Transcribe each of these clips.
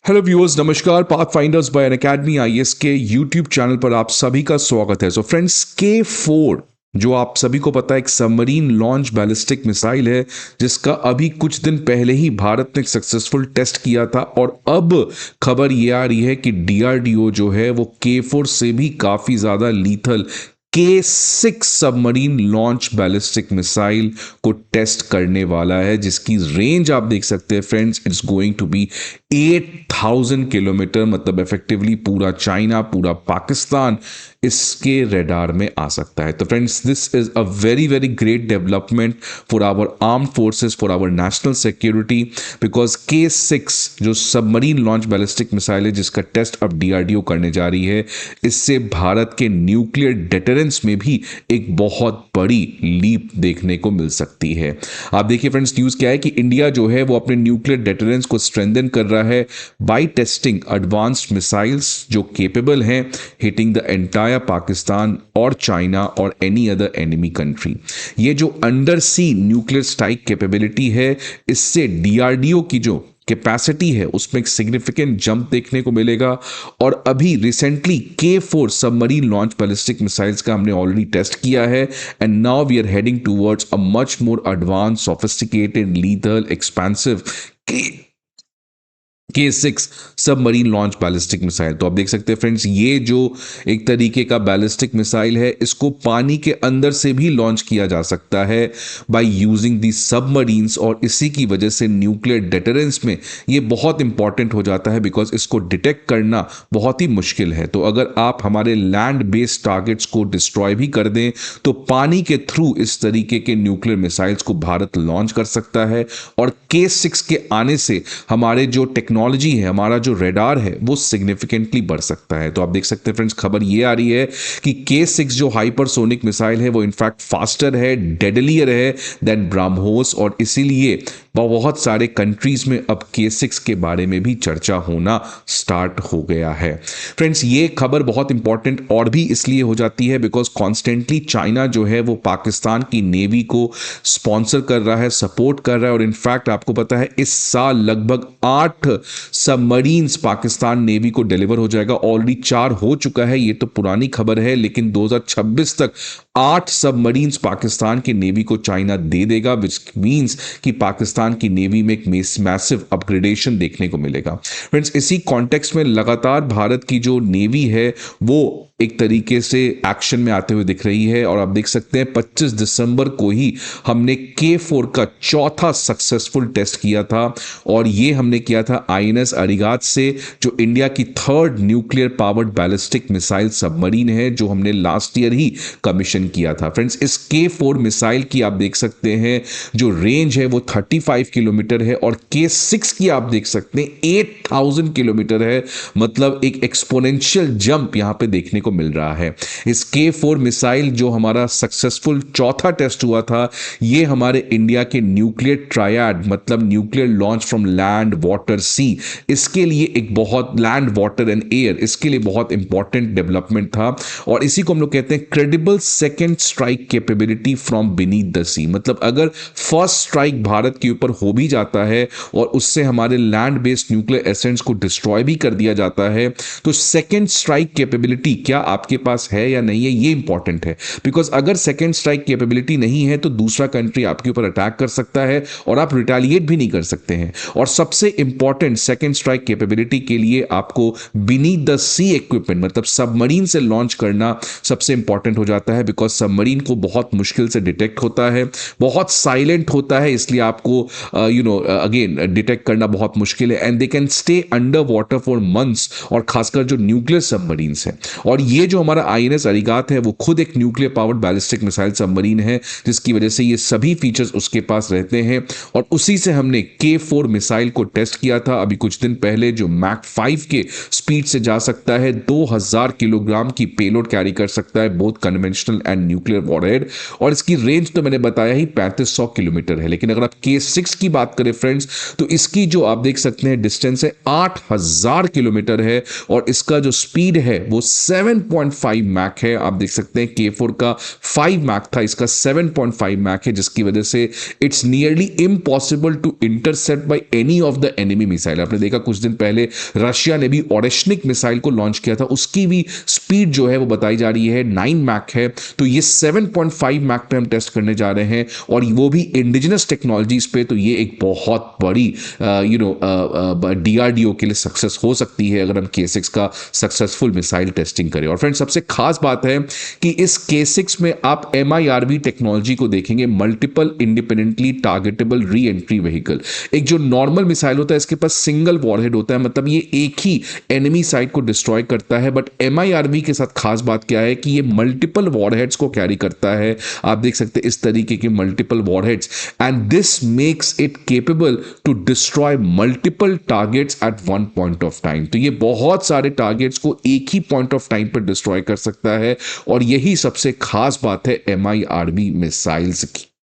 Hello viewers, नमस्कार। Path finders bye Unacademy IAS के YouTube channel पर आप सभी का स्वागत है। सो फ्रेंड्स, K4 जो आप सभी को पता है एक सबमरीन लॉन्च बैलिस्टिक मिसाइल है, जिसका अभी कुछ दिन पहले ही भारत ने एक सक्सेसफुल टेस्ट किया था। और अब खबर ये आ रही है कि डीआरडीओ जो है वो K4 से भी काफ़ी ज़्यादा lethal K6 submarine launch ballistic missile को टेस्ट करने वाला है, जिसकी रेंज आप देख सकते हैं friends, it's going to be 8000 kilometre. मतलब इफेक्टिवली पूरा चाइना, पूरा पाकिस्तान इसके रडार में आ सकता है। तो friends, this is a very very great development for our arm forces, for our national security, because K6 जो सबमरीन लॉन्च बैलिस्टिक मिसाइल है जिसका टेस्ट अब डीआरडीओ करने जा रही है, इससे भारत के न्यूक्लियर डेटरेंस में भी एक बहुत बड़ी लीप देखने को मिल सकती है। आप देखिए फ्रेंड्स, न्यूज़ क्या है कि इंडिया जो है वो अपने न्यूक्लियर डेटरेंस को स्ट्रेंथन कर रहा है बाय टेस्टिंग एडवांस्ड मिसाइल्स जो केपेबल हैं हिटिंग द एंटायर पाकिस्तान और चाइना और एनी अदर एनिमी कंट्री। ये जो अंडर सी न्यूक्लियर स्ट्राइक कैपेबिलिटी है, इससे डीआरडीओ की जो कैपेसिटी है उसमें एक सिग्निफिकेंट जंप देखने को मिलेगा। और अभी recently K4 submarine launch ballistic missiles का हमने ऑलरेडी टेस्ट किया है, and now we are heading towards a much more advance, sophisticated, lethal, expensive K6 submarine launch ballistic missile. तो आप देख सकते हैं फ्रेंड्स, ये जो एक तरीके का बैलिस्टिक मिसाइल है, इसको पानी के अंदर से भी लॉन्च किया जा सकता है बाय यूजिंग दी सबमरीन्स, और इसी की वजह से न्यूक्लियर डेटरेंस में ये बहुत इंपॉर्टेंट हो जाता है, बिकॉज इसको डिटेक्ट करना बहुत ही मुश्किल है। तो अगर आप हमारे लैंड बेस्ड टारगेट्स को डिस्ट्रॉय भी कर दें, तो पानी के थ्रू इस तरीके के न्यूक्लियर मिसाइल्स को भारत लॉन्च कर सकता है। और K6 के आने से हमारे जो टेक्नोलॉजी है, हमारा जो रेडार है, वो सिग्निफिकेंटली बढ़ सकता है। तो आप देख सकते हैं फ्रेंड्स, खबर ये आ रही है कि K6 जो हाइपरसोनिक मिसाइल है वो इनफैक्ट फास्टर है, डेडलियर है देन ब्रह्मोस, और इसीलिए बहुत सारे कंट्रीज में अब K6 के बारे में भी चर्चा होना स्टार्ट हो गया है। फ्रेंड्स, ये खबर बहुत इंपॉर्टेंट और भी इसलिए हो जाती है बिकॉज कॉन्स्टेंटली चाइना जो है वो पाकिस्तान की नेवी को स्पॉन्सर कर रहा है, सपोर्ट कर रहा है। और इनफैक्ट आपको पता है इस साल लगभग 8 सबमरीन्स पाकिस्तान नेवी को डिलीवर हो जाएगा। ऑलरेडी 4 हो चुका है, ये तो पुरानी खबर है, लेकिन 2026 तक 8 सबमरीन्स पाकिस्तान की नेवी को चाइना दे देगा, विच मीन्स कि पाकिस्तान की नेवी में एक मैसिव अपग्रेडेशन देखने को मिलेगा। फ्रेंड्स, इसी कॉन्टेक्स्ट में लगातार भारत की जो नेवी है वो एक तरीके से एक्शन में आते हुए दिख रही है। और आप देख सकते हैं 25 दिसंबर को ही हमने K4 का चौथा सक्सेसफुल टेस्ट किया था, और ये हमने किया था INS अरिगात से, जो इंडिया की 3rd nuclear powered ballistic missile submarine है, जो हमने लास्ट ईयर ही कमीशन किया था। फ्रेंड्स, इस K4 मिसाइल की आप देख सकते हैं जो रेंज है वो 35 किलोमीटर है, और K6 की आप देख सकते हैं 8000 किलोमीटर है। मतलब एक एक्सपोनेंशियल जंप यहां पे देखने को मिल रहा है। इस K4 मिसाइल जो हमारा सक्सेसफुल चौथा टेस्ट हुआ था, ये हमारे इंडिया के न्यूक्लियर ट्रायड, मतलब nuclear launch from land, water, sea, इसके लिए एक बहुत, लैंड, वाटर एंड एयर, इसके लिए बहुत इंपॉर्टेंट डेवलपमेंट था। और इसी को हम लोग कहते हैं credible second strike capability from beneath the sea. मतलब अगर फर्स्ट स्ट्राइक भारत के ऊपर हो भी जाता है और उससे हमारे लैंड बेस्ड न्यूक्लियर एसेंट्स को डिस्ट्रॉय भी कर दिया जाता है, तो सेकेंड स्ट्राइक कैपेबिलिटी क्या आपके पास है या नहीं है, ये इंपॉर्टेंट है। बिकॉज अगर सेकेंड स्ट्राइक कैपेबिलिटी नहीं है तो दूसरा कंट्री आपके ऊपर अटैक कर सकता है और आप रिटेलिएट भी नहीं कर सकते हैं। और सबसे इंपॉर्टेंट सेकेंड स्ट्राइक कैपेबिलिटी के लिए आपको बीनीथ द सी इक्विपमेंट, मतलब सबमरीन से लॉन्च करना सबसे इंपॉर्टेंट हो जाता है, बिकॉज सबमरीन को बहुत मुश्किल से डिटेक्ट होता है, बहुत साइलेंट होता है, इसलिए आपको अगेन डिटेक्ट करना बहुत मुश्किल है, and they can stay under water for months, और खासकर जो न्यूक्लियर सबमरीन्स हैं। और ये जो हमारा INS अरिगात है वो खुद एक nuclear powered ballistic missile submarine है, जिसकी वजह से ये सभी फीचर्स उसके पास रहते हैं। और उसी से हमने K4 मिसाइल को टेस्ट किया था अभी कुछ दिन पहले, जो मैक 5 के स्पीड से जा सकता है, 2000 किलोग्राम की पेलोड कैरी कर सकता है, both conventional and nuclear warhead, और इसकी रेंज तो मैंने बताया ही 3500 किलोमीटर है। लेकिन अगर आप K6 की बात करें फ्रेंड्स, तो इसकी जो आप देख सकते हैं डिस्टेंस है 8000 किलोमीटर है, और इसका जो स्पीड है वो 7.5 मैक है। आप देख सकते हैं K4 का 5 मैक था, इसका 7.5 मैक है, जिसकी वजह से it's nearly impossible to intercept by any of the enemy missile. आपने देखा कुछ दिन पहले रशिया ने भी ओरेशनिक मिसाइल को लॉन्च किया था, उसकी भी स्पीड जो है वो बताई जा रही है 9 मैक है। तो ये 7.5 मैक पे हम टेस्ट करने जा रहे हैं, और वो भी इंडिजिनस टेक्नोलॉजीज पे। तो ये एक बहुत बड़ी DRDO के लिए सक्सेस हो सकती है अगर हम K6 का सक्सेसफुल मिसाइल टेस्टिंग करें। और फ्रेंड्स, सबसे खास बात है कि इस K6 में आप MIRV टेक्नोलॉजी को देखेंगे, multiple independently targetable re entry vehicle. एक जो नॉर्मल मिसाइल होता है इसके पास सिंगल वॉरहेड होता है, मतलब ये एक ही एनिमी साइट को डिस्ट्रॉय करता है। बट MIRV के साथ खास बात क्या है कि ये मल्टीपल वॉरहेड्स को कैरी करता है। आप देख सकते हैं इस तरीके के multiple warheads, and this makes it capable to destroy multiple targets at one point of time. तो ये बहुत सारे टारगेट्स को एक ही पॉइंट ऑफ टाइम पर डिस्ट्रॉय कर सकता है, और यही सबसे खास बात है MIRV मिसाइल्स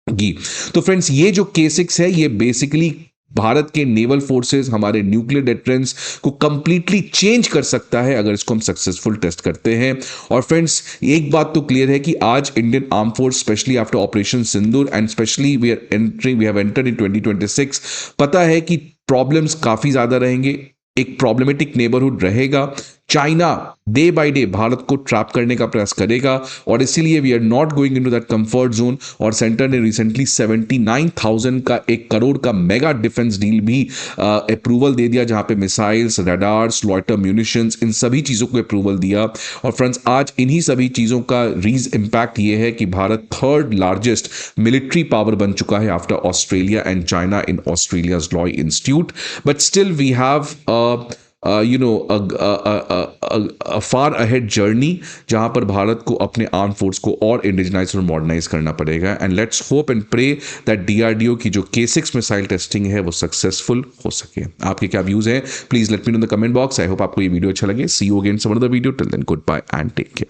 की। तो फ्रेंड्स, ये जो K6 है ये बेसिकली भारत के नेवल फोर्सेस, हमारे न्यूक्लियर डिफेंस को कंप्लीटली चेंज कर सकता है अगर इसको हम सक्सेसफुल टेस्ट करते हैं। और फ्रेंड्स, एक बात तो क्लियर है कि आज Indian arm force specially after operation Sindoor and specially we have entered in 2026, पता है कि प्रॉब्लम्स काफी ज्यादा रहेंगे, एक प्रॉब्लमेटिक नेबरहुड रहेगा। China day by day Bharat को ट्रैप करने का प्रयास करेगा, और इसीलिए we are not going into that comfort zone. और सेंटर ने रिसेंटली 79,000 का 1 करोड़ का मेगा डिफेंस डील भी अप्रूवल दे दिया, जहां पे मिसाइल्स, रडार्स, लॉयटर म्यूनिशंस, इन सभी चीज़ों को अप्रूवल दिया। और फ्रेंड्स, आज इन्हीं सभी चीज़ों का इम्पैक्ट ये है कि Bharat 3rd largest military power बन चुका है after Australia and China in Australia's Lowy institute. But still we have a far ahead journey, जहां पर भारत को अपने आर्म फोर्स को और इंडिजनाइज और मॉडर्नाइज करना पड़ेगा। And let's hope and pray that DRDO की जो K6 मिसाइल टेस्टिंग है वो सक्सेसफुल हो सके। आपके क्या व्यूज हैं, please let me know in the comment box. I hope आपको ये वीडियो अच्छा लगे। See you again some other video, till then goodbye and take care.